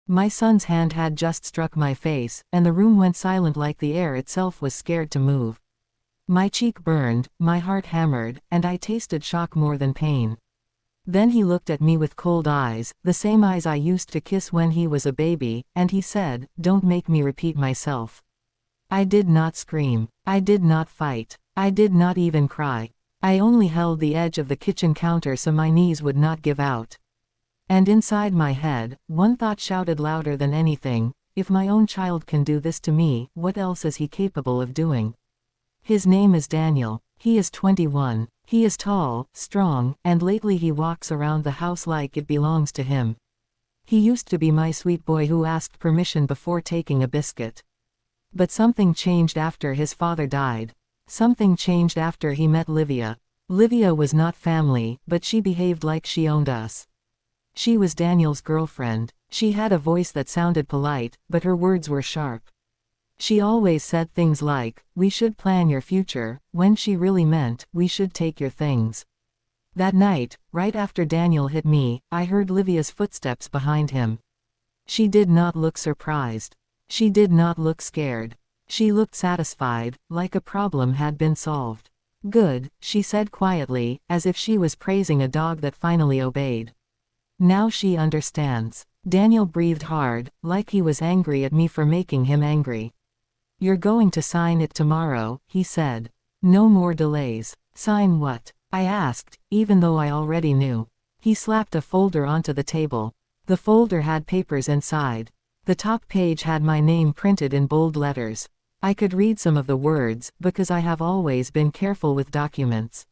My son's hand had just struck my face, and the room went silent like the air itself was scared to move. My cheek burned, my heart hammered, and I tasted shock more than pain. Then he looked at me with cold eyes, the same eyes I used to kiss when he was a baby, and he said, "Don't make me repeat myself." I did not scream. I did not fight. I did not even cry. I only held the edge of the kitchen counter so my knees would not give out. And inside my head, one thought shouted louder than anything, if my own child can do this to me, what else is he capable of doing? His name is Daniel. He is 21. He is tall, strong, and lately he walks around the house like it belongs to him. He used to be my sweet boy who asked permission before taking a biscuit. But something changed after his father died. Something changed after he met Livia. Livia was not family, but she behaved like she owned us. She was Daniel's girlfriend. She had a voice that sounded polite, but her words were sharp. She always said things like, "We should plan your future," when she really meant, "We should take your things." That night, right after Daniel hit me, I heard Livia's footsteps behind him. She did not look surprised. She did not look scared. She looked satisfied, like a problem had been solved. "Good," she said quietly, as if she was praising a dog that finally obeyed. "Now she understands." Daniel breathed hard, like he was angry at me for making him angry. "You're going to sign it tomorrow," he said. "No more delays." "Sign what?" I asked, even though I already knew. He slapped a folder onto the table. The folder had papers inside. The top page had my name printed in bold letters. I could read some of the words, because I have always been careful with documents.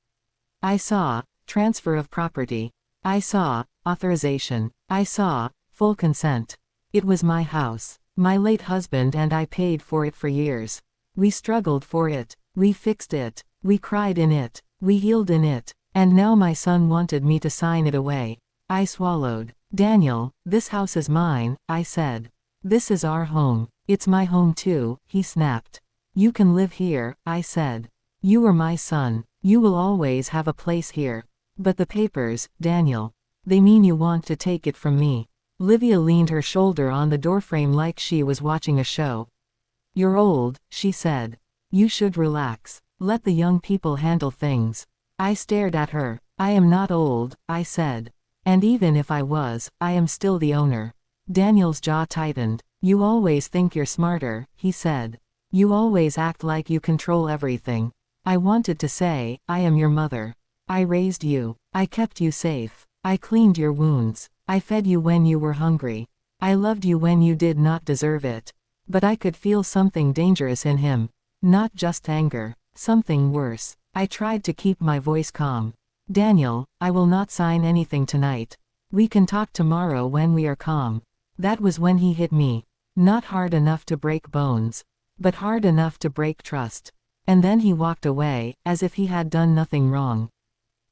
I saw, transfer of property. I saw, authorization. I saw, full consent. It was my house. My late husband and I paid for it for years. We struggled for it. We fixed it. We cried in it. We healed in it. And now my son wanted me to sign it away. I swallowed. "Daniel, this house is mine," I said. "This is our home. It's my home too," he snapped. "You can live here," I said. "You are my son. You will always have a place here." "But the papers, Daniel. They mean you want to take it from me." Livia leaned her shoulder on the doorframe like she was watching a show. "You're old," she said. "You should relax. Let the young people handle things." I stared at her. "I am not old," I said. "And even if I was, I am still the owner." Daniel's jaw tightened. "You always think you're smarter," he said. "You always act like you control everything." I wanted to say, "I am your mother. I raised you. I kept you safe. I cleaned your wounds. I fed you when you were hungry. I loved you when you did not deserve it." But I could feel something dangerous in him. Not just anger. Something worse. I tried to keep my voice calm. "Daniel, I will not sign anything tonight. We can talk tomorrow when we are calm." That was when he hit me. Not hard enough to break bones. But hard enough to break trust. And then he walked away, as if he had done nothing wrong.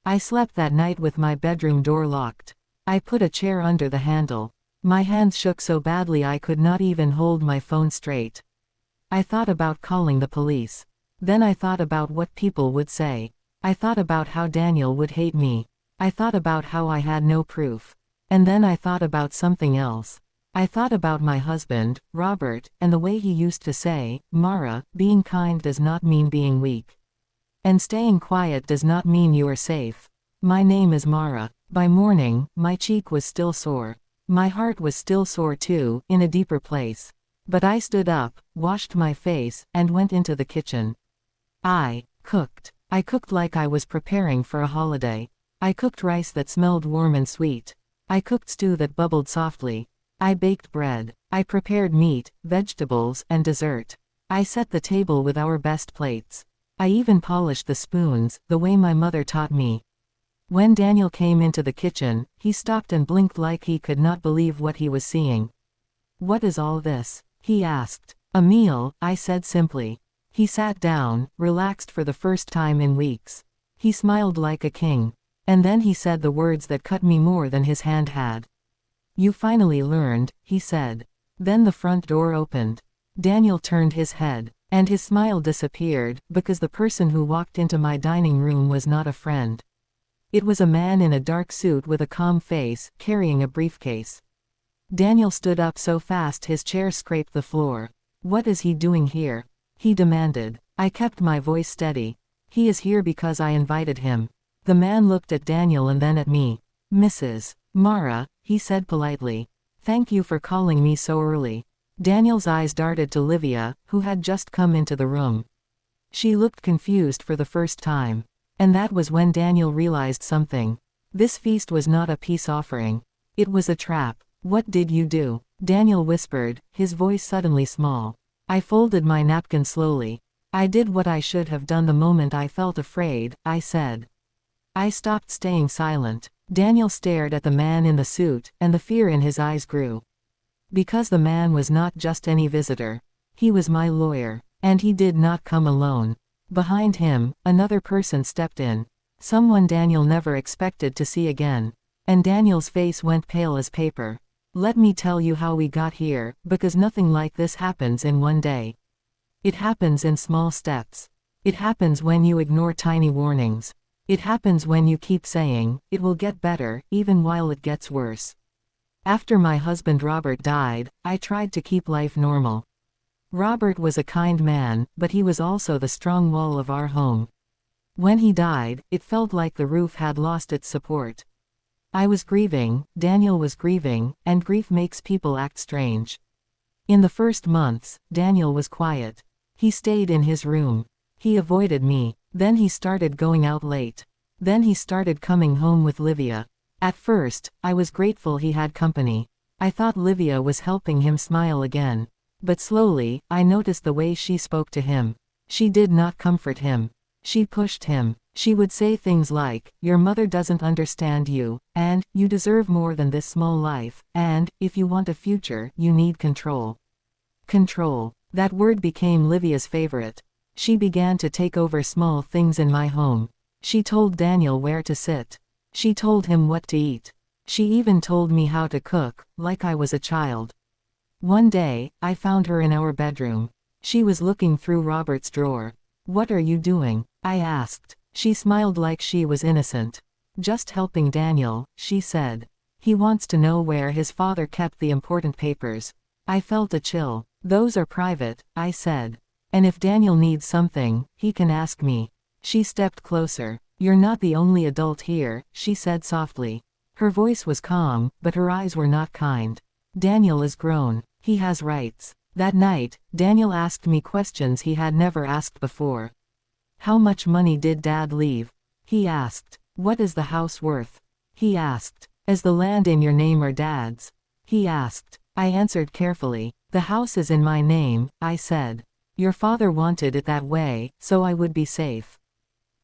I slept that night with my bedroom door locked. I put a chair under the handle. My hands shook so badly I could not even hold my phone straight. I thought about calling the police. Then I thought about what people would say. I thought about how Daniel would hate me. I thought about how I had no proof. And then I thought about something else. I thought about my husband, Robert, and the way he used to say, "Mara, being kind does not mean being weak. And staying quiet does not mean you are safe." My name is Mara. By morning, my cheek was still sore. My heart was still sore too, in a deeper place. But I stood up, washed my face, and went into the kitchen. I cooked. I cooked like I was preparing for a holiday. I cooked rice that smelled warm and sweet. I cooked stew that bubbled softly. I baked bread. I prepared meat, vegetables, and dessert. I set the table with our best plates. I even polished the spoons, the way my mother taught me. When Daniel came into the kitchen, he stopped and blinked like he could not believe what he was seeing. "What is all this?" he asked. "A meal," I said simply. He sat down, relaxed for the first time in weeks. He smiled like a king. And then he said the words that cut me more than his hand had. "You finally learned," he said. Then the front door opened. Daniel turned his head. And his smile disappeared, because the person who walked into my dining room was not a friend. It was a man in a dark suit with a calm face, carrying a briefcase. Daniel stood up so fast his chair scraped the floor. What is he doing here? He demanded. I kept my voice steady. He is here because I invited him. The man looked at Daniel and then at me. Mrs. Mara, he said politely. Thank you for calling me so early. Daniel's eyes darted to Livia, who had just come into the room. She looked confused for the first time. And that was when Daniel realized something. This feast was not a peace offering. It was a trap. What did you do? Daniel whispered, his voice suddenly small. I folded my napkin slowly. I did what I should have done the moment I felt afraid, I said. I stopped staying silent. Daniel stared at the man in the suit, and the fear in his eyes grew. Because the man was not just any visitor. He was my lawyer. And he did not come alone. Behind him, another person stepped in. Someone Daniel never expected to see again. And Daniel's face went pale as paper. Let me tell you how we got here, because nothing like this happens in one day. It happens in small steps. It happens when you ignore tiny warnings. It happens when you keep saying, it will get better, even while it gets worse. After my husband Robert died, I tried to keep life normal. Robert was a kind man, but he was also the strong wall of our home. When he died, it felt like the roof had lost its support. I was grieving, Daniel was grieving, and grief makes people act strange. In the first months, Daniel was quiet. He stayed in his room. He avoided me. Then he started going out late. Then he started coming home with Livia. At first, I was grateful he had company. I thought Livia was helping him smile again. But slowly, I noticed the way she spoke to him. She did not comfort him. She pushed him. She would say things like, your mother doesn't understand you, and, you deserve more than this small life, and, if you want a future, you need control. Control. That word became Livia's favorite. She began to take over small things in my home. She told Daniel where to sit. She told him what to eat. She even told me how to cook, like I was a child. One day, I found her in our bedroom. She was looking through Robert's drawer. What are you doing? I asked. She smiled like she was innocent. Just helping Daniel, she said. He wants to know where his father kept the important papers. I felt a chill. Those are private, I said. And if Daniel needs something, he can ask me. She stepped closer. You're not the only adult here, she said softly. Her voice was calm, but her eyes were not kind. Daniel is grown. He has rights. That night, Daniel asked me questions he had never asked before. How much money did Dad leave? He asked. What is the house worth? He asked. Is the land in your name or Dad's? He asked. I answered carefully. The house is in my name, I said. Your father wanted it that way, so I would be safe.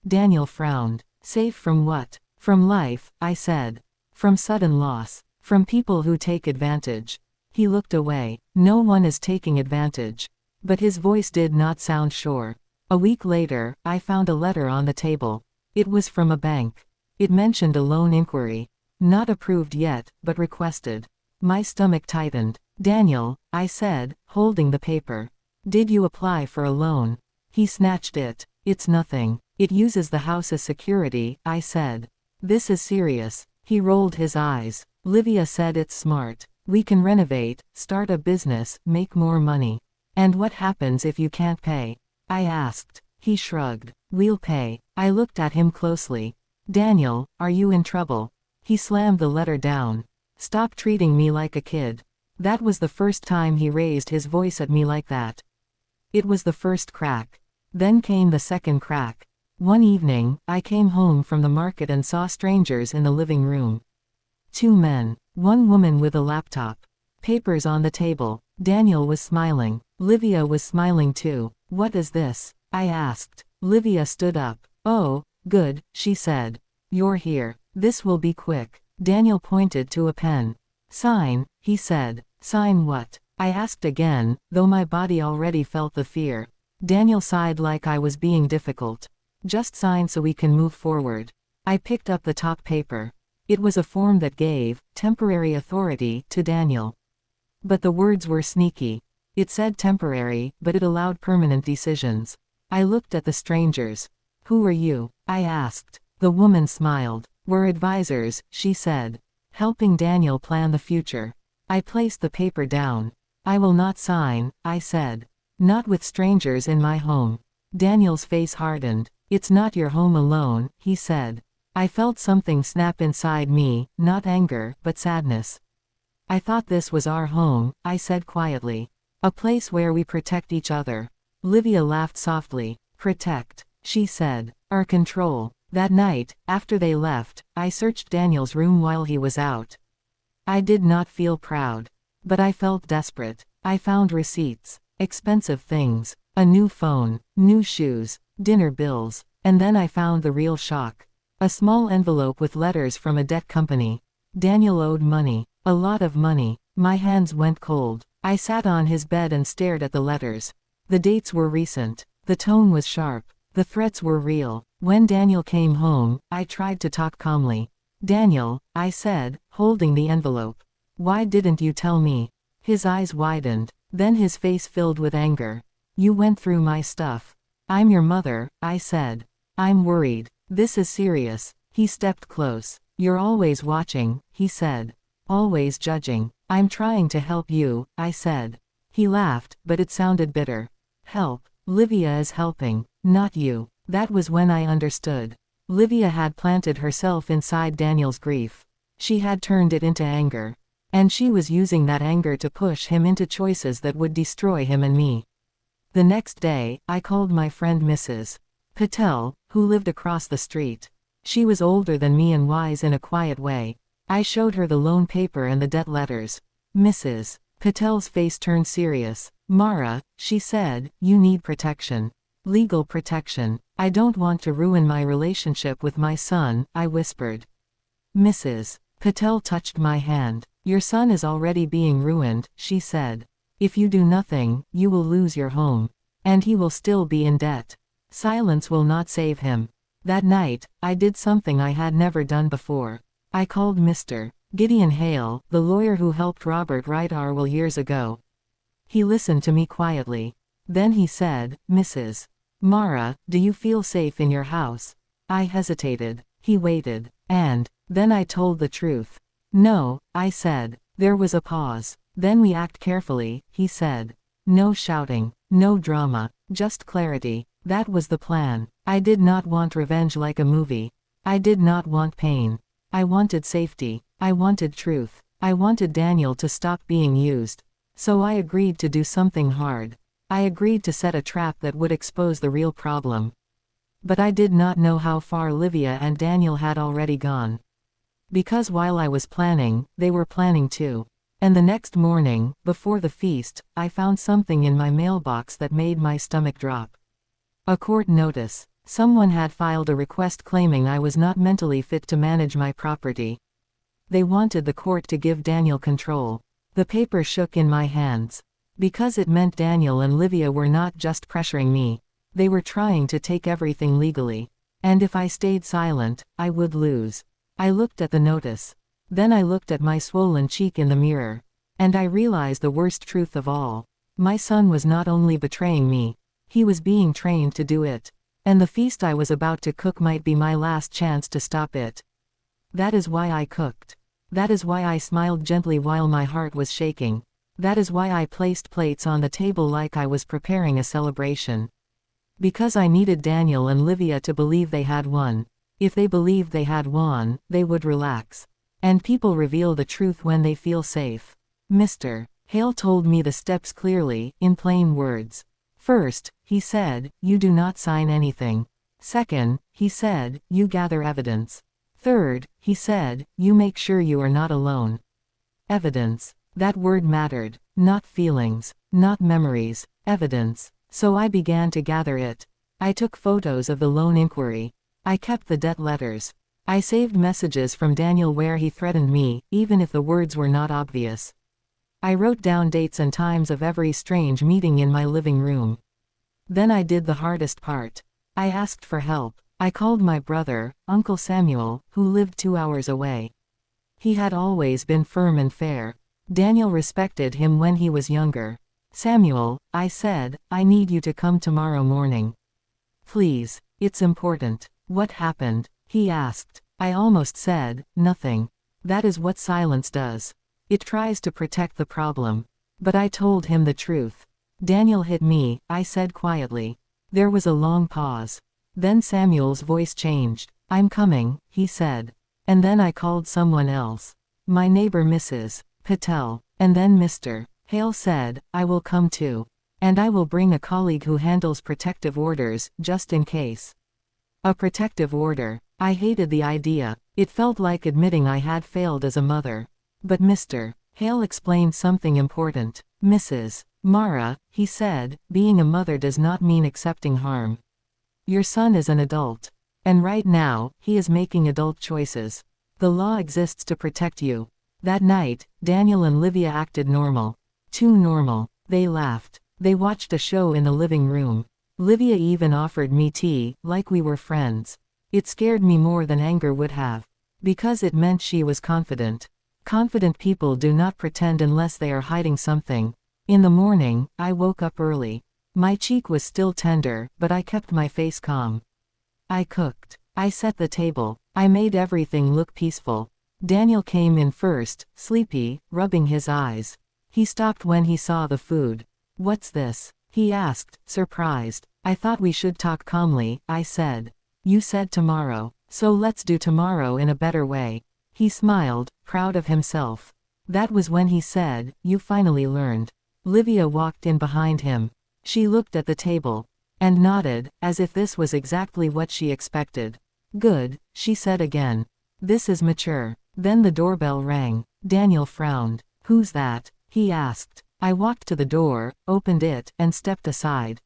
Daniel frowned. Safe from what? From life, I said. From sudden loss. From people who take advantage. He looked away. No one is taking advantage. But his voice did not sound sure. A week later, I found a letter on the table. It was from a bank. It mentioned a loan inquiry. Not approved yet, but requested. My stomach tightened. Daniel, I said, holding the paper. Did you apply for a loan? He snatched it. It's nothing. It uses the house as security, I said. This is serious. He rolled his eyes. Livia said it's smart. We can renovate, start a business, make more money. And what happens if you can't pay? I asked. He shrugged. We'll pay. I looked at him closely. Daniel, are you in trouble? He slammed the letter down. Stop treating me like a kid. That was the first time he raised his voice at me like that. It was the first crack. Then came the second crack. One evening, I came home from the market and saw strangers in the living room. 2 men. 1 woman with a laptop. Papers on the table. Daniel was smiling. Livia was smiling too. What is this? I asked. Livia stood up. Oh, good, she said. You're here. This will be quick. Daniel pointed to a pen. Sign, he said. Sign what? I asked again, though my body already felt the fear. Daniel sighed like I was being difficult. Just sign so we can move forward. I picked up the top paper. It was a form that gave temporary authority to Daniel. But the words were sneaky. It said temporary, but it allowed permanent decisions. I looked at the strangers. Who are you? I asked. The woman smiled. We're advisors, she said. Helping Daniel plan the future. I placed the paper down. I will not sign, I said. Not with strangers in my home. Daniel's face hardened. It's not your home alone, he said. I felt something snap inside me, not anger, but sadness. I thought this was our home, I said quietly. A place where we protect each other. Livia laughed softly. Protect, she said. Or control. That night, after they left, I searched Daniel's room while he was out. I did not feel proud. But I felt desperate. I found receipts, expensive things, a new phone, new shoes, dinner bills, and then I found the real shock. A small envelope with letters from a debt company. Daniel owed money. A lot of money. My hands went cold. I sat on his bed and stared at the letters. The dates were recent. The tone was sharp. The threats were real. When Daniel came home, I tried to talk calmly. Daniel, I said, holding the envelope. Why didn't you tell me? His eyes widened. Then his face filled with anger. You went through my stuff. I'm your mother, I said. I'm worried. This is serious. He stepped close. You're always watching, he said. Always judging. I'm trying to help you, I said. He laughed, but it sounded bitter. Help. Livia is helping, not you. That was when I understood. Livia had planted herself inside Daniel's grief. She had turned it into anger. And she was using that anger to push him into choices that would destroy him and me. The next day, I called my friend Mrs. Patel, who lived across the street. She was older than me and wise in a quiet way. I showed her the loan paper and the debt letters. Mrs. Patel's face turned serious. Mara, she said, you need protection. Legal protection. I don't want to ruin my relationship with my son, I whispered. Mrs. Patel touched my hand. Your son is already being ruined, she said. If you do nothing, you will lose your home. And he will still be in debt. Silence will not save him. That night, I did something I had never done before. I called Mr. Gideon Hale, the lawyer who helped Robert write our will years ago. He listened to me quietly. Then he said, Mrs. Mara, do you feel safe in your house? I hesitated. He waited. And then I told the truth. No, I said. There was a pause. Then we act carefully, he said. No shouting, no drama, just clarity. That was the plan. I did not want revenge like a movie. I did not want pain. I wanted safety. I wanted truth. I wanted Daniel to stop being used. So I agreed to do something hard. I agreed to set a trap that would expose the real problem. But I did not know how far Livia and Daniel had already gone. Because while I was planning, they were planning too. And the next morning, before the feast, I found something in my mailbox that made my stomach drop. A court notice. Someone had filed a request claiming I was not mentally fit to manage my property. They wanted the court to give Daniel control. The paper shook in my hands. Because it meant Daniel and Livia were not just pressuring me. They were trying to take everything legally. And if I stayed silent, I would lose. I looked at the notice. Then I looked at my swollen cheek in the mirror. And I realized the worst truth of all. My son was not only betraying me. He was being trained to do it. And the feast I was about to cook might be my last chance to stop it. That is why I cooked. That is why I smiled gently while my heart was shaking. That is why I placed plates on the table like I was preparing a celebration. Because I needed Daniel and Livia to believe they had won. If they believed they had won, they would relax. And people reveal the truth when they feel safe. Mr. Hale told me the steps clearly, in plain words. First, he said, you do not sign anything. Second, he said, you gather evidence. Third, he said, you make sure you are not alone. Evidence. That word mattered. Not feelings. Not memories. Evidence. So I began to gather it. I took photos of the loan inquiry. I kept the debt letters. I saved messages from Daniel where he threatened me, even if the words were not obvious. I wrote down dates and times of every strange meeting in my living room. Then I did the hardest part. I asked for help. I called my brother, Uncle Samuel, who lived 2 hours away. He had always been firm and fair. Daniel respected him when he was younger. Samuel, I said, I need you to come tomorrow morning. Please, it's important. What happened? He asked. I almost said, nothing. That is what silence does. It tries to protect the problem. But I told him the truth. Daniel hit me, I said quietly. There was a long pause. Then Samuel's voice changed. I'm coming, he said. And then I called someone else. My neighbor Mrs. Patel. And then Mr. Hale said, I will come too. And I will bring a colleague who handles protective orders, just in case. A protective order. I hated the idea. It felt like admitting I had failed as a mother. But Mr. Hale explained something important. Mrs. Mara, he said, being a mother does not mean accepting harm. Your son is an adult. And right now, he is making adult choices. The law exists to protect you. That night, Daniel and Livia acted normal. Too normal. They laughed. They watched a show in the living room. Livia even offered me tea, like we were friends. It scared me more than anger would have. Because it meant she was confident. Confident people do not pretend unless they are hiding something. In the morning, I woke up early. My cheek was still tender, but I kept my face calm. I cooked. I set the table. I made everything look peaceful. Daniel came in first, sleepy, rubbing his eyes. He stopped when he saw the food. What's this? He asked, surprised. I thought we should talk calmly, I said. You said tomorrow. So let's do tomorrow in a better way. He smiled, proud of himself. That was when he said, you finally learned. Livia walked in behind him. She looked at the table. And nodded, as if this was exactly what she expected. Good, she said again. This is mature. Then the doorbell rang. Daniel frowned. Who's that? He asked. I walked to the door, opened it, and stepped aside.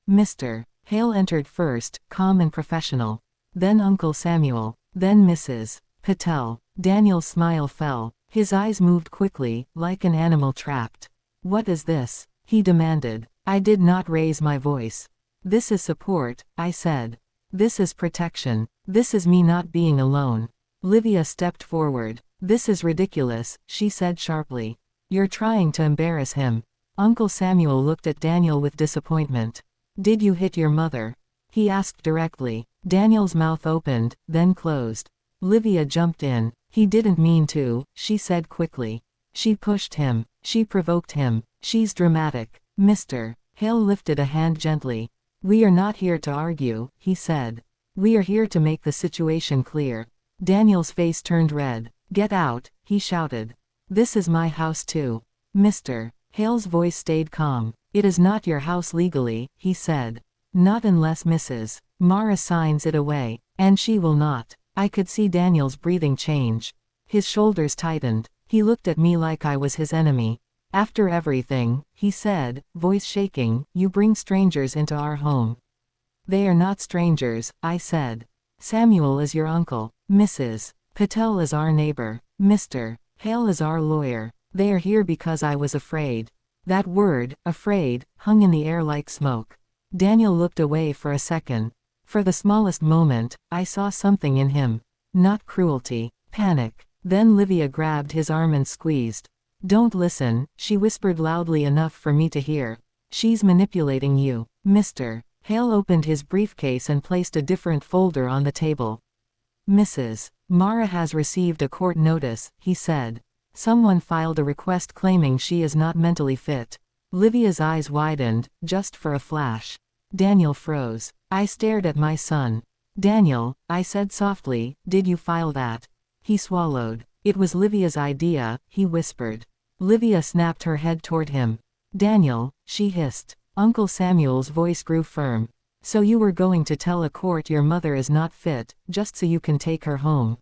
Mr. Hale entered first, calm and professional. Then Uncle Samuel. Then Mrs. Patel. Daniel's smile fell. His eyes moved quickly, like an animal trapped. What is this? He demanded. I did not raise my voice. This is support, I said. This is protection. This is me not being alone. Livia stepped forward. This is ridiculous, she said sharply. You're trying to embarrass him. Uncle Samuel looked at Daniel with disappointment. Did you hit your mother? He asked directly. Daniel's mouth opened, then closed. Livia jumped in. He didn't mean to, she said quickly. She pushed him. She provoked him. She's dramatic. Mr. Hale lifted a hand gently. We are not here to argue, he said. We are here to make the situation clear. Daniel's face turned red. Get out, he shouted. This is my house too. Mr. Hale's voice stayed calm. It is not your house legally, he said. Not unless Mrs. Mara signs it away. And she will not. I could see Daniel's breathing change. His shoulders tightened. He looked at me like I was his enemy. After everything, he said, voice shaking, you bring strangers into our home. They are not strangers, I said. Samuel is your uncle. Mrs. Patel is our neighbor. Mr. Hale is our lawyer. They are here because I was afraid. That word, afraid, hung in the air like smoke. Daniel looked away for a second. For the smallest moment, I saw something in him. Not cruelty, panic. Then Livia grabbed his arm and squeezed. Don't listen, she whispered loudly enough for me to hear. She's manipulating you. Mr. Hale opened his briefcase and placed a different folder on the table. Mrs. Mara has received a court notice, he said. Someone filed a request claiming she is not mentally fit. Livia's eyes widened, just for a flash. Daniel froze. I stared at my son. Daniel, I said softly, did you file that? He swallowed. It was Livia's idea, he whispered. Livia snapped her head toward him. Daniel, she hissed. Uncle Samuel's voice grew firm. So you were going to tell a court your mother is not fit, just so you can take her home.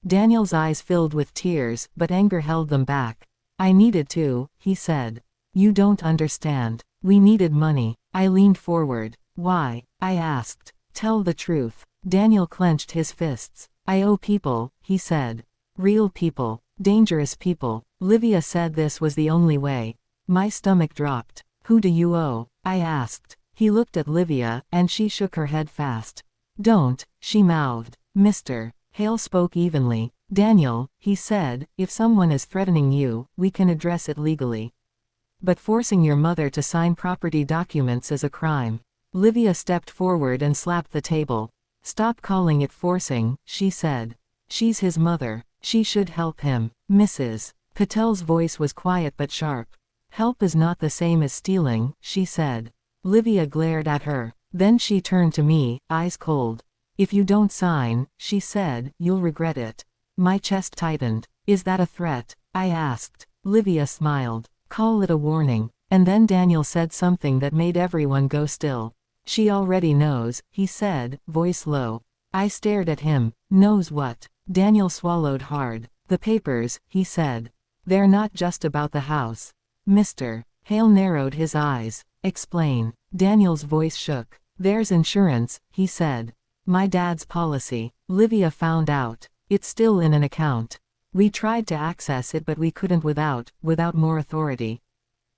Daniel's eyes filled with tears, but anger held them back. I needed to, he said. You don't understand. We needed money. I leaned forward. Why? I asked. Tell the truth. Daniel clenched his fists. I owe people, he said. Real people. Dangerous people. Livia said this was the only way. My stomach dropped. Who do you owe? I asked. He looked at Livia, and she shook her head fast. Don't, she mouthed. Mr. Hale spoke evenly. Daniel, he said, if someone is threatening you, we can address it legally. But forcing your mother to sign property documents is a crime. Livia stepped forward and slapped the table. Stop calling it forcing, she said. She's his mother. She should help him. Mrs. Patel's voice was quiet but sharp. Help is not the same as stealing, she said. Livia glared at her. Then she turned to me, eyes cold. If you don't sign, she said, you'll regret it. My chest tightened. Is that a threat? I asked. Livia smiled. Call it a warning. And then Daniel said something that made everyone go still. She already knows, he said, voice low. I stared at him. Knows what? Daniel swallowed hard. The papers, he said. They're not just about the house. Mr. Hale narrowed his eyes. Explain. Daniel's voice shook. There's insurance, he said. My dad's policy. Livia found out. It's still in an account. We tried to access it but we couldn't without more authority.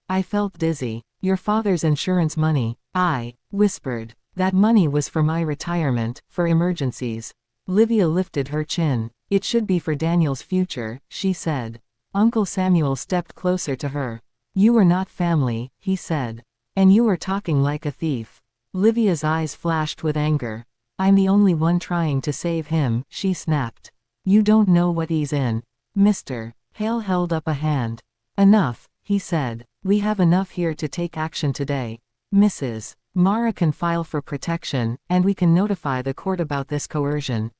I felt dizzy. Your father's insurance money. I whispered. That money was for my retirement, for emergencies. Livia lifted her chin. It should be for Daniel's future, she said. Uncle Samuel stepped closer to her. You are not family, he said. And you are talking like a thief. Livia's eyes flashed with anger. I'm the only one trying to save him, she snapped. You don't know what he's in. Mr. Hale held up a hand. Enough, he said. We have enough here to take action today. Mrs. Mara can file for protection, and we can notify the court about this coercion.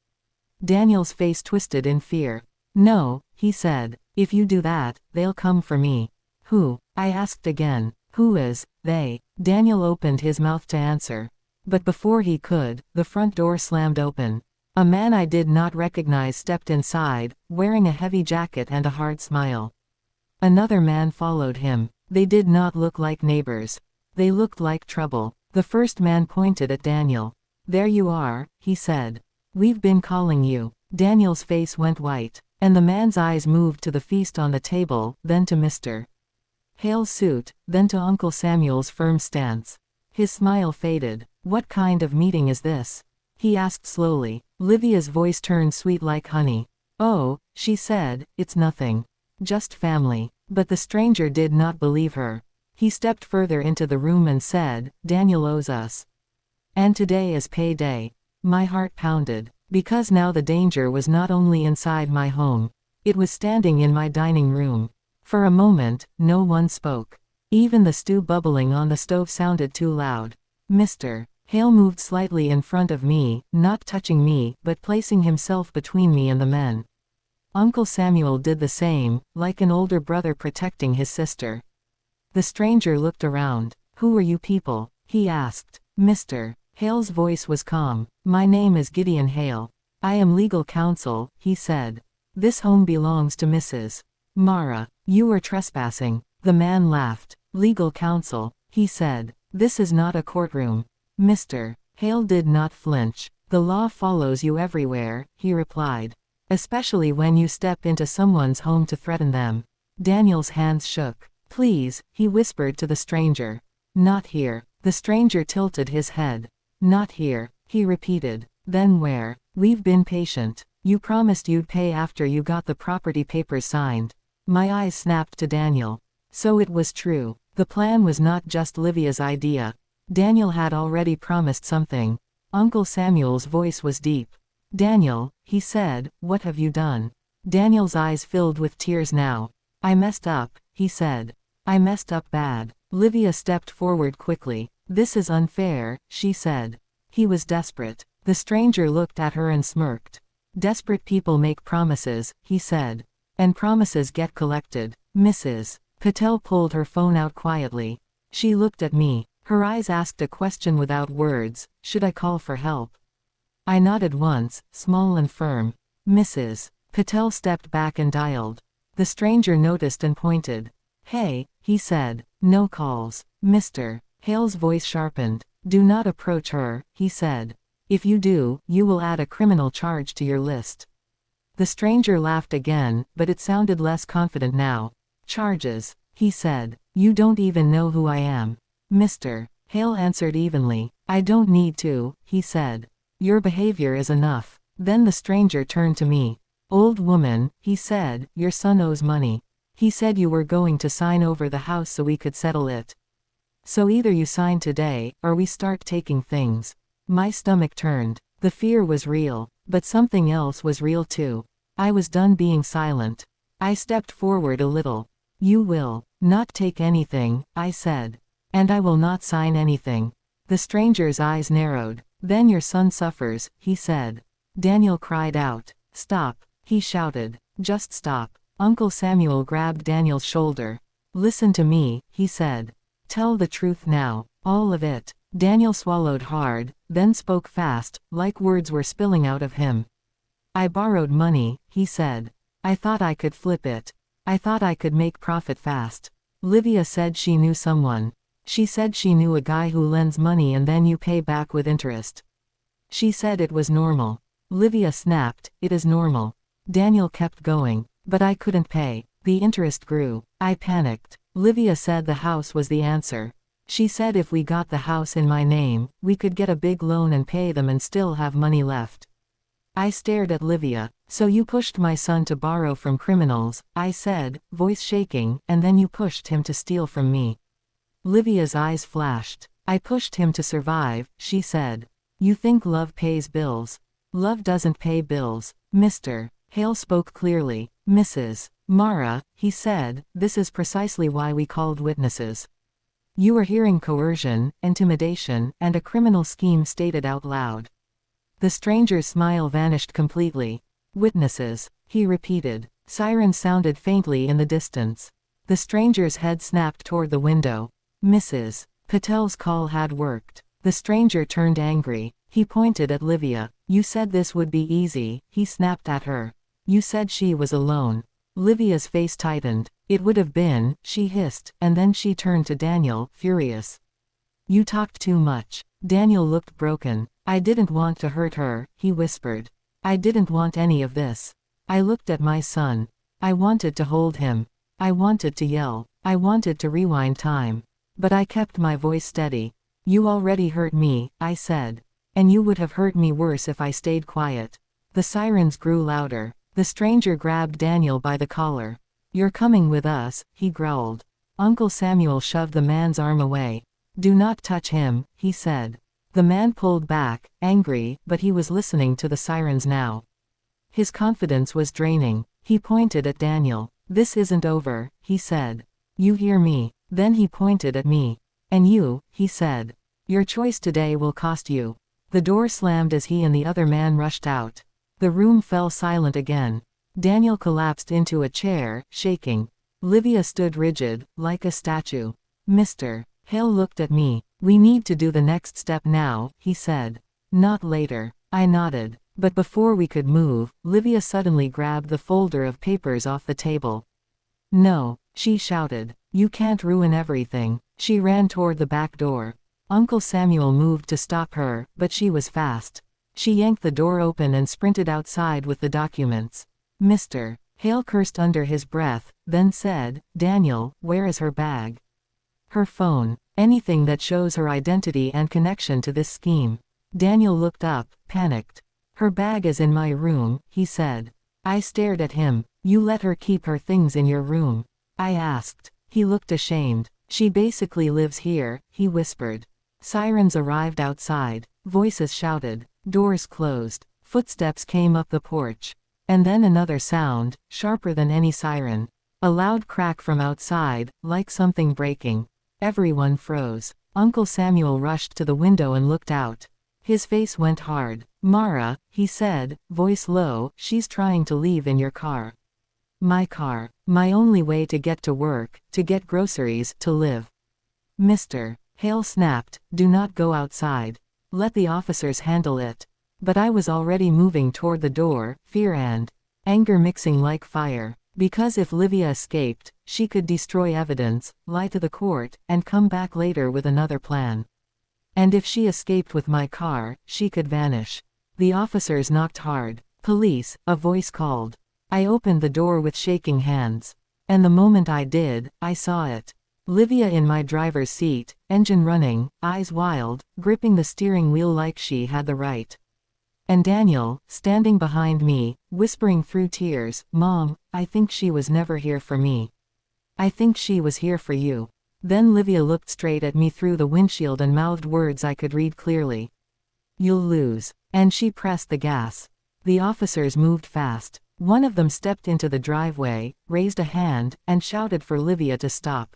Daniel's face twisted in fear. No, he said. If you do that, they'll come for me. Who? I asked again. Who is they? Daniel opened his mouth to answer. But before he could, the front door slammed open. A man I did not recognize stepped inside, wearing a heavy jacket and a hard smile. Another man followed him. They did not look like neighbors. They looked like trouble. The first man pointed at Daniel. There you are, he said. We've been calling you. Daniel's face went white, and the man's eyes moved to the feast on the table, then to Mr. Hale's suit, then to Uncle Samuel's firm stance. His smile faded. What kind of meeting is this? He asked slowly. Livia's voice turned sweet like honey. Oh, she said, it's nothing. Just family. But the stranger did not believe her. He stepped further into the room and said, Daniel owes us. And today is payday. My heart pounded. Because now the danger was not only inside my home. It was standing in my dining room. For a moment, no one spoke. Even the stew bubbling on the stove sounded too loud. Mr. Hale moved slightly in front of me, not touching me, but placing himself between me and the men. Uncle Samuel did the same, like an older brother protecting his sister. The stranger looked around. Who are you people? He asked. Mr. Hale's voice was calm. My name is Gideon Hale. I am legal counsel, he said. This home belongs to Mrs. Mara. You are trespassing. The man laughed. Legal counsel, he said. This is not a courtroom. Mr. Hale did not flinch. The law follows you everywhere, he replied. Especially when you step into someone's home to threaten them. Daniel's hands shook. Please, he whispered to the stranger. Not here. The stranger tilted his head. Not here, he repeated. Then where? We've been patient. You promised you'd pay after you got the property papers signed. My eyes snapped to Daniel. So it was true. The plan was not just Livia's idea. Daniel had already promised something. Uncle Samuel's voice was deep. Daniel, he said, what have you done? Daniel's eyes filled with tears now. I messed up, he said. I messed up bad. Livia stepped forward quickly. This is unfair, she said. He was desperate. The stranger looked at her and smirked. Desperate people make promises, he said. And promises get collected. Mrs. Patel pulled her phone out quietly. She looked at me. Her eyes asked a question without words. Should I call for help? I nodded once, small and firm. Mrs. Patel stepped back and dialed. The stranger noticed and pointed. Hey, he said. No calls. Mr. Hale's voice sharpened. Do not approach her, he said. If you do, you will add a criminal charge to your list. The stranger laughed again, but it sounded less confident now. Charges, he said. You don't even know who I am. Mr. Hale answered evenly. I don't need to, he said. Your behavior is enough. Then the stranger turned to me. Old woman, he said, your son owes money. He said you were going to sign over the house so we could settle it. So either you sign today, or we start taking things. My stomach turned. The fear was real, but something else was real too. I was done being silent. I stepped forward a little. You will not take anything, I said. And I will not sign anything. The stranger's eyes narrowed. Then your son suffers, he said. Daniel cried out. Stop, he shouted. Just stop. Uncle Samuel grabbed Daniel's shoulder. Listen to me, he said. Tell the truth now, all of it. Daniel swallowed hard, then spoke fast, like words were spilling out of him. I borrowed money, he said. I thought I could flip it. I thought I could make profit fast. Livia said she knew someone. She said she knew a guy who lends money and then you pay back with interest. She said it was normal. Livia snapped, it is normal. Daniel kept going. But I couldn't pay. The interest grew. I panicked. Livia said the house was the answer. She said if we got the house in my name, we could get a big loan and pay them and still have money left. I stared at Livia. So you pushed my son to borrow from criminals, I said, voice shaking, and then you pushed him to steal from me. Livia's eyes flashed. I pushed him to survive, she said. You think love pays bills? Love doesn't pay bills, Mr. Hale spoke clearly. Mrs. Mara, he said, this is precisely why we called witnesses. You are hearing coercion, intimidation, and a criminal scheme stated out loud. The stranger's smile vanished completely. Witnesses, he repeated. Sirens sounded faintly in the distance. The stranger's head snapped toward the window. Mrs. Patel's call had worked. The stranger turned angry. He pointed at Livia. You said this would be easy, he snapped at her. You said she was alone. Livia's face tightened. It would have been, she hissed, and then she turned to Daniel, furious. You talked too much. Daniel looked broken. I didn't want to hurt her, he whispered. I didn't want any of this. I looked at my son. I wanted to hold him. I wanted to yell. I wanted to rewind time. But I kept my voice steady. You already hurt me, I said. And you would have hurt me worse if I stayed quiet. The sirens grew louder. The stranger grabbed Daniel by the collar. You're coming with us, he growled. Uncle Samuel shoved the man's arm away. Do not touch him, he said. The man pulled back, angry, but he was listening to the sirens now. His confidence was draining. He pointed at Daniel. This isn't over, he said. You hear me? Then he pointed at me. And you, he said. Your choice today will cost you. The door slammed as he and the other man rushed out. The room fell silent again. Daniel collapsed into a chair, shaking. Livia stood rigid, like a statue. Mr. Hale looked at me. We need to do the next step now, he said. Not later. I nodded. But before we could move, Livia suddenly grabbed the folder of papers off the table. No, she shouted. You can't ruin everything. She ran toward the back door. Uncle Samuel moved to stop her, but she was fast. She yanked the door open and sprinted outside with the documents. Mr. Hale cursed under his breath, then said, Daniel, where is her bag? Her phone. Anything that shows her identity and connection to this scheme. Daniel looked up, panicked. Her bag is in my room, he said. I stared at him. You let her keep her things in your room? I asked. He looked ashamed. She basically lives here, he whispered. Sirens arrived outside. Voices shouted. Doors closed. Footsteps came up the porch. And then another sound, sharper than any siren. A loud crack from outside, like something breaking. Everyone froze. Uncle Samuel rushed to the window and looked out. His face went hard. Mara, he said, voice low, she's trying to leave in your car. My car. My only way to get to work, to get groceries, to live. Mr. Hale snapped, do not go outside. Let the officers handle it. But I was already moving toward the door, fear and anger mixing like fire. Because if Livia escaped, she could destroy evidence, lie to the court, and come back later with another plan. And if she escaped with my car, she could vanish. The officers knocked hard. Police, a voice called. I opened the door with shaking hands. And the moment I did, I saw it. Livia in my driver's seat, engine running, eyes wild, gripping the steering wheel like she had the right. And Daniel, standing behind me, whispering through tears, Mom, I think she was never here for me. I think she was here for you. Then Livia looked straight at me through the windshield and mouthed words I could read clearly. You'll lose. And she pressed the gas. The officers moved fast. One of them stepped into the driveway, raised a hand, and shouted for Livia to stop.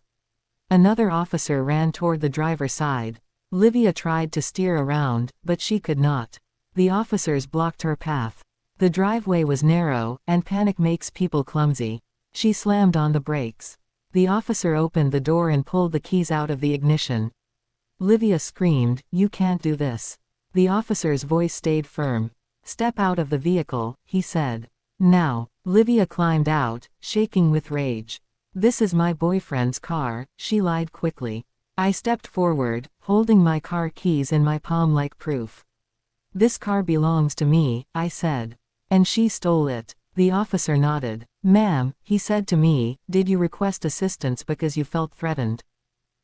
Another officer ran toward the driver's side. Livia tried to steer around, but she could not. The officers blocked her path. The driveway was narrow, and panic makes people clumsy. She slammed on the brakes. The officer opened the door and pulled the keys out of the ignition. Livia screamed, "You can't do this." The officer's voice stayed firm. "Step out of the vehicle," he said. Now. Livia climbed out, shaking with rage. "This is my boyfriend's car," she lied quickly. I stepped forward, holding my car keys in my palm like proof. "This car belongs to me," I said. "And she stole it." The officer nodded. "Ma'am," he said to me, "did you request assistance because you felt threatened?"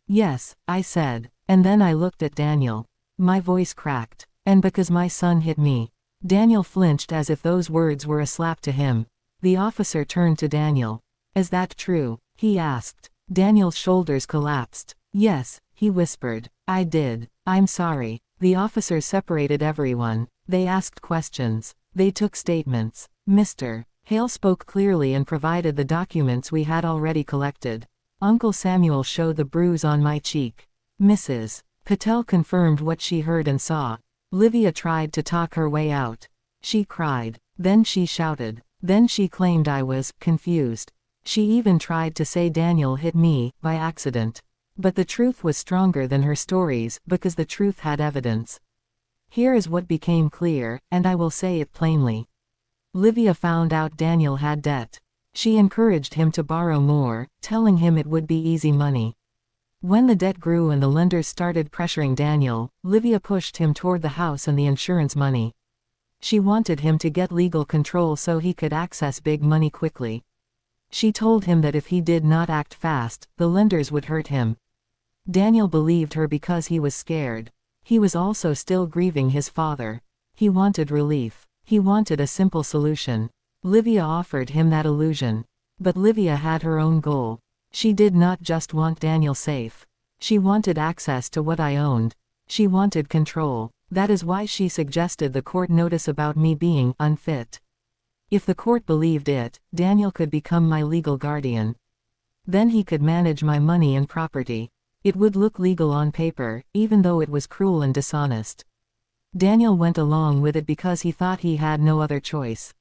"Yes," I said. And then I looked at Daniel. My voice cracked. "And because my son hit me." Daniel flinched as if those words were a slap to him. The officer turned to Daniel. "Is that true?" he asked. Daniel's shoulders collapsed. "Yes," he whispered. "I did. I'm sorry." The officers separated everyone. They asked questions. They took statements. Mr. Hale spoke clearly and provided the documents we had already collected. Uncle Samuel showed the bruise on my cheek. Mrs. Patel confirmed what she heard and saw. Livia tried to talk her way out. She cried. Then she shouted. Then she claimed I was confused. She even tried to say Daniel hit me by accident. But the truth was stronger than her stories because the truth had evidence. Here is what became clear, and I will say it plainly. Livia found out Daniel had debt. She encouraged him to borrow more, telling him it would be easy money. When the debt grew and the lenders started pressuring Daniel, Livia pushed him toward the house and the insurance money. She wanted him to get legal control so he could access big money quickly. She told him that if he did not act fast, the lenders would hurt him. Daniel believed her because he was scared. He was also still grieving his father. He wanted relief. He wanted a simple solution. Livia offered him that illusion. But Livia had her own goal. She did not just want Daniel safe. She wanted access to what I owned. She wanted control. That is why she suggested the court notice about me being unfit. If the court believed it, Daniel could become my legal guardian. Then he could manage my money and property. It would look legal on paper, even though it was cruel and dishonest. Daniel went along with it because he thought he had no other choice.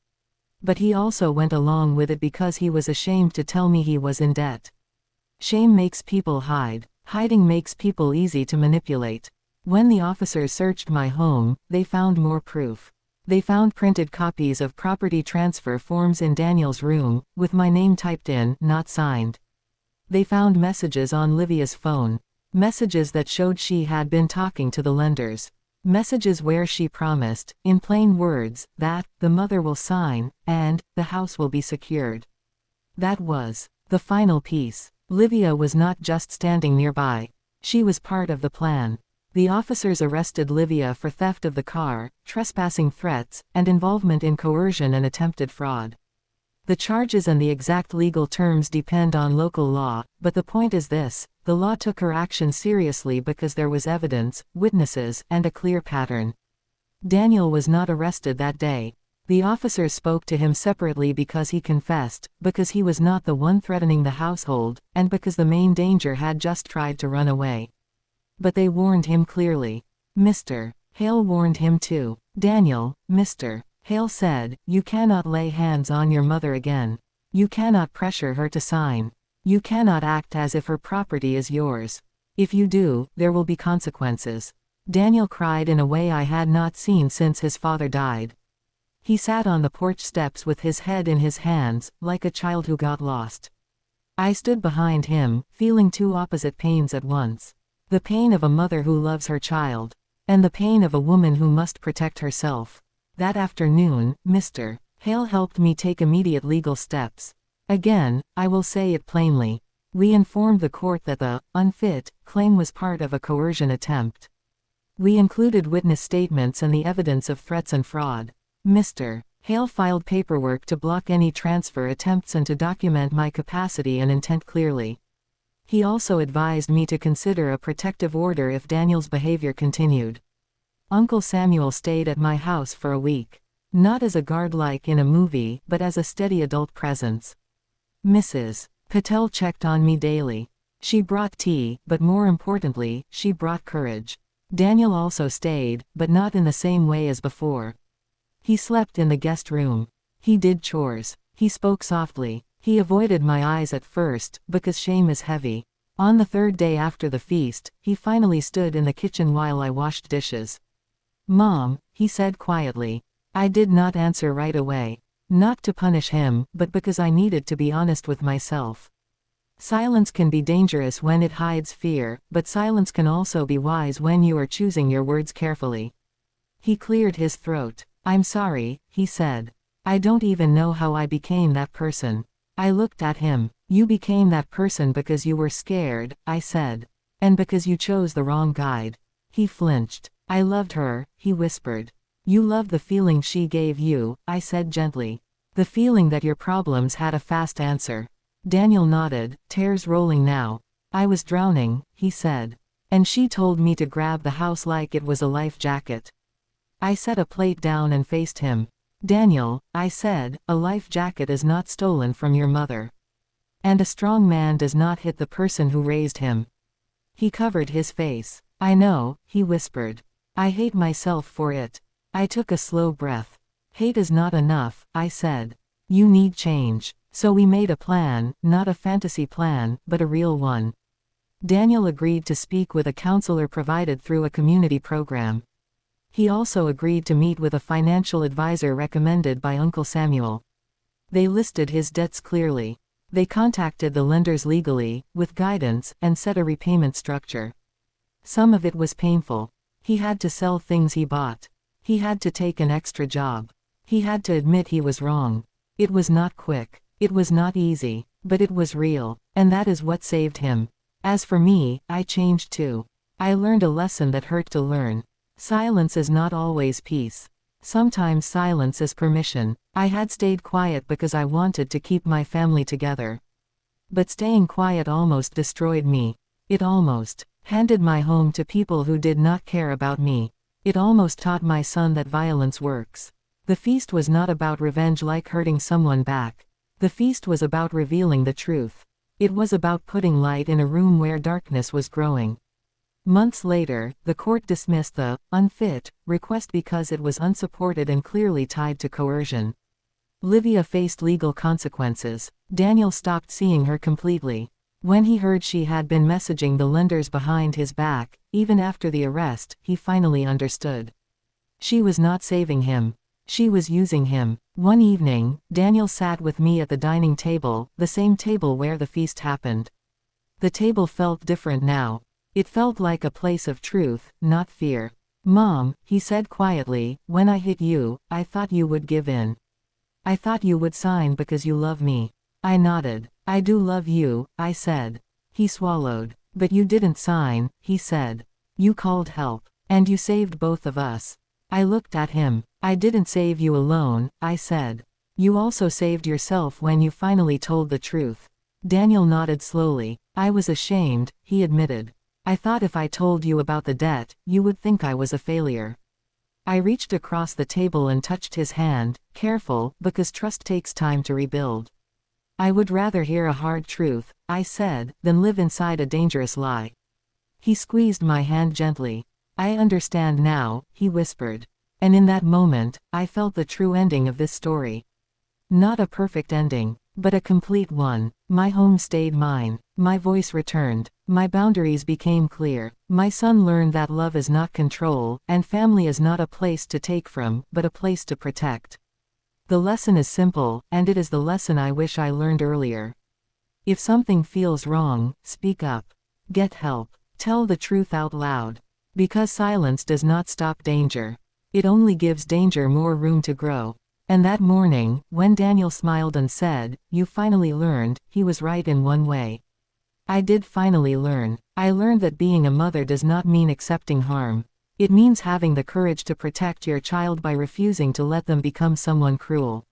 But he also went along with it because he was ashamed to tell me he was in debt. Shame makes people hide. Hiding makes people easy to manipulate. When the officers searched my home, they found more proof. They found printed copies of property transfer forms in Daniel's room, with my name typed in, not signed. They found messages on Livia's phone. Messages that showed she had been talking to the lenders. Messages where she promised, in plain words, that the mother will sign, and the house will be secured. That was the final piece. Livia was not just standing nearby. She was part of the plan. The officers arrested Livia for theft of the car, trespassing threats, and involvement in coercion and attempted fraud. The charges and the exact legal terms depend on local law, but the point is this: the law took her action seriously because there was evidence, witnesses, and a clear pattern. Daniel was not arrested that day. The officers spoke to him separately because he confessed, because he was not the one threatening the household, and because the main danger had just tried to run away. But they warned him clearly. Mr. Hale warned him too. Daniel, Mr. Hale said, you cannot lay hands on your mother again. You cannot pressure her to sign. You cannot act as if her property is yours. If you do, there will be consequences. Daniel cried in a way I had not seen since his father died. He sat on the porch steps with his head in his hands, like a child who got lost. I stood behind him, feeling two opposite pains at once. The pain of a mother who loves her child, and the pain of a woman who must protect herself. That afternoon, Mr. Hale helped me take immediate legal steps. Again, I will say it plainly. We informed the court that the unfit claim was part of a coercion attempt. We included witness statements and the evidence of threats and fraud. Mr. Hale filed paperwork to block any transfer attempts and to document my capacity and intent clearly. He also advised me to consider a protective order if Daniel's behavior continued. Uncle Samuel stayed at my house for a week. Not as a guard like in a movie, but as a steady adult presence. Mrs. Patel checked on me daily. She brought tea, but more importantly, she brought courage. Daniel also stayed, but not in the same way as before. He slept in the guest room. He did chores. He spoke softly. He avoided my eyes at first, because shame is heavy. On the third day after the feast, he finally stood in the kitchen while I washed dishes. "Mom," he said quietly. I did not answer right away. Not to punish him, but because I needed to be honest with myself. Silence can be dangerous when it hides fear, but silence can also be wise when you are choosing your words carefully. He cleared his throat. "I'm sorry," he said. "I don't even know how I became that person." I looked at him. "You became that person because you were scared," I said. "And because you chose the wrong guide." He flinched. "I loved her," he whispered. "You loved the feeling she gave you," I said gently. "The feeling that your problems had a fast answer." Daniel nodded, tears rolling now. "I was drowning," he said. "And she told me to grab the house like it was a life jacket." I set a plate down and faced him. "Daniel," I said, "a life jacket is not stolen from your mother. And a strong man does not hit the person who raised him." He covered his face. "I know," he whispered. "I hate myself for it." I took a slow breath. "Hate is not enough," I said. "You need change." So we made a plan, not a fantasy plan, but a real one. Daniel agreed to speak with a counselor provided through a community program. He also agreed to meet with a financial advisor recommended by Uncle Samuel. They listed his debts clearly. They contacted the lenders legally, with guidance, and set a repayment structure. Some of it was painful. He had to sell things he bought. He had to take an extra job. He had to admit he was wrong. It was not quick. It was not easy, but it was real, and that is what saved him. As for me, I changed too. I learned a lesson that hurt to learn. Silence is not always peace. Sometimes silence is permission. I had stayed quiet because I wanted to keep my family together. But staying quiet almost destroyed me. It almost handed my home to people who did not care about me. It almost taught my son that violence works. The feast was not about revenge like hurting someone back. The feast was about revealing the truth. It was about putting light in a room where darkness was growing. Months later, the court dismissed the unfit request because it was unsupported and clearly tied to coercion. Livia faced legal consequences. Daniel stopped seeing her completely. When he heard she had been messaging the lenders behind his back, even after the arrest, he finally understood. She was not saving him. She was using him. One evening, Daniel sat with me at the dining table, the same table where the feast happened. The table felt different now. It felt like a place of truth, not fear. "Mom," he said quietly, "when I hit you, I thought you would give in. I thought you would sign because you love me." I nodded. "I do love you," I said. He swallowed. "But you didn't sign," he said. "You called help. And you saved both of us." I looked at him. "I didn't save you alone," I said. "You also saved yourself when you finally told the truth." Daniel nodded slowly. "I was ashamed," he admitted. "I thought if I told you about the debt, you would think I was a failure." I reached across the table and touched his hand, careful, because trust takes time to rebuild. "I would rather hear a hard truth," I said, "than live inside a dangerous lie." He squeezed my hand gently. "I understand now," he whispered. And in that moment, I felt the true ending of this story. Not a perfect ending, but a complete one. My home stayed mine. My voice returned. My boundaries became clear. My son learned that love is not control, and family is not a place to take from, but a place to protect. The lesson is simple, and it is the lesson I wish I learned earlier. If something feels wrong, speak up. Get help. Tell the truth out loud. Because silence does not stop danger. It only gives danger more room to grow. And that morning, when Daniel smiled and said, "You finally learned," he was right in one way. I did finally learn. I learned that being a mother does not mean accepting harm. It means having the courage to protect your child by refusing to let them become someone cruel.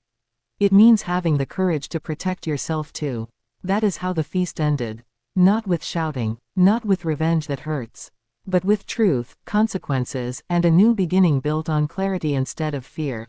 It means having the courage to protect yourself too. That is how the feast ended. Not with shouting, not with revenge that hurts, but with truth, consequences, and a new beginning built on clarity instead of fear.